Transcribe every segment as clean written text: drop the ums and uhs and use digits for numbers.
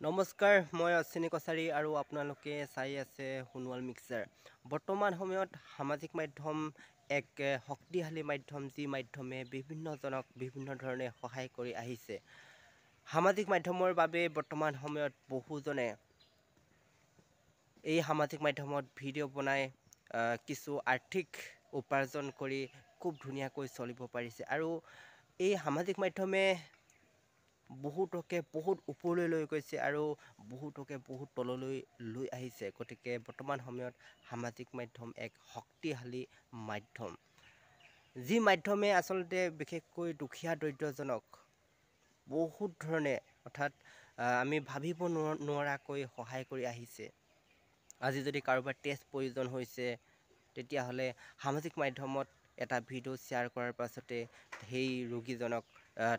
নমস্কাৰ, মই অশ্বিনী কছাৰী আৰু আপোনালোকে চাই আছে সোণোৱাল মিক্সাৰ। বৰ্তমান সময়ত সামাজিক মাধ্যম এক শক্তিশালী মাধ্যম, যি মাধ্যমে বিভিন্নজনক বিভিন্ন ধৰণে সহায় কৰি আহিছে। সামাজিক মাধ্যমৰ বাবে বৰ্তমান সময়ত বহুজনে এই সামাজিক মাধ্যমত ভিডিঅ' বনাই কিছু আৰ্থিক উপাৰ্জন কৰি খুব ধুনীয়াকৈ চলিব পাৰিছে আৰু এই সামাজিক মাধ্যমে বহুতকে বহুত ওপৰলৈ লৈ গৈছে আৰু বহুতকে বহুত তললৈ লৈ আহিছে। গতিকে বৰ্তমান সময়ত সামাজিক মাধ্যম এক শক্তিশালী মাধ্যম, যি মাধ্যমে আচলতে বিশেষকৈ দুখীয়া দৰিদ্ৰজনক বহুত ধৰণে অৰ্থাৎ আমি ভাবিব নোৱাৰাকৈ সহায় কৰি আহিছে। আজি যদি কাৰোবাৰ টেষ্ট প্ৰয়োজন হৈছে, তেতিয়াহ'লে সামাজিক মাধ্যমত এটা ভিডিঅ' শ্বেয়াৰ কৰাৰ পাছতে সেই ৰোগীজনক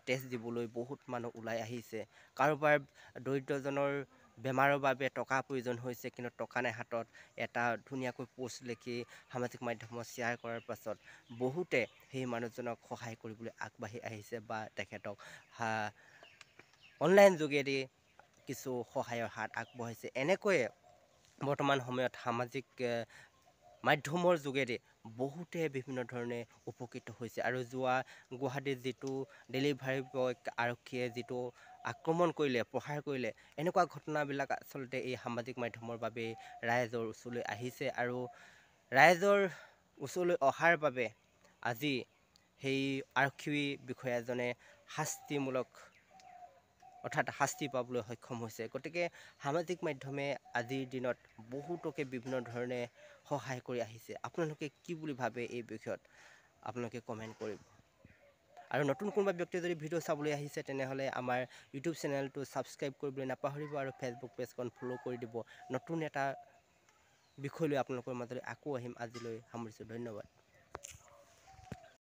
টেষ্ট দিবলৈ বহুত মানুহ ওলাই আহিছে। কাৰোবাৰ দৰিদ্ৰজনৰ বেমাৰৰ বাবে টকা প্ৰয়োজন হৈছে, কিন্তু টকা নাই হাতত, এটা ধুনীয়াকৈ পোষ্ট লিখি সামাজিক মাধ্যমত শ্বেয়াৰ কৰাৰ পাছত বহুতে সেই মানুহজনক সহায় কৰিবলৈ আগবাঢ়ি আহিছে বা তেখেতক অনলাইন যোগেদি কিছু সহায়ৰ হাত আগবঢ়াইছে। এনেকৈয়ে বৰ্তমান সময়ত সামাজিক মাধ্যমৰ যোগেদি বহুতে বিভিন্ন ধৰণে উপকৃত হৈছে। আৰু যোৱা গুৱাহাটীত যিটো ডেলিভাৰী বয়ক আৰক্ষীয়ে যিটো আক্ৰমণ কৰিলে, প্ৰহাৰ কৰিলে, এনেকুৱা ঘটনাবিলাক আচলতে এই সামাজিক মাধ্যমৰ বাবে ৰাইজৰ ওচৰলৈ আহিছে আৰু ৰাইজৰ ওচৰলৈ অহাৰ বাবে আজি সেই আৰক্ষী বিষয়াজনে শাস্তিমূলক অৰ্থাৎ শাস্তি পাবলৈ সক্ষম হৈছে। গতিকে সামাজিক মাধ্যমে আজিৰ দিনত বহুতকে বিভিন্ন ধৰণে সহায় কৰি আহিছে। আপোনালোকে কি বুলি ভাবে এই বিষয়ত আপোনালোকে কমেণ্ট কৰিব। আৰু নতুন কোনোবা ব্যক্তিয়ে যদি ভিডিঅ' চাবলৈ আহিছে, তেনেহ'লে আমাৰ ইউটিউব চেনেলটো ছাবস্ক্ৰাইব কৰিবলৈ নাপাহৰিব আৰু ফেচবুক পেজখন ফ'ল' কৰি দিব। নতুন এটা বিষয় লৈ আপোনালোকৰ মাজলৈ আকৌ আহিম। আজিলৈ সামৰিছোঁ, ধন্যবাদ।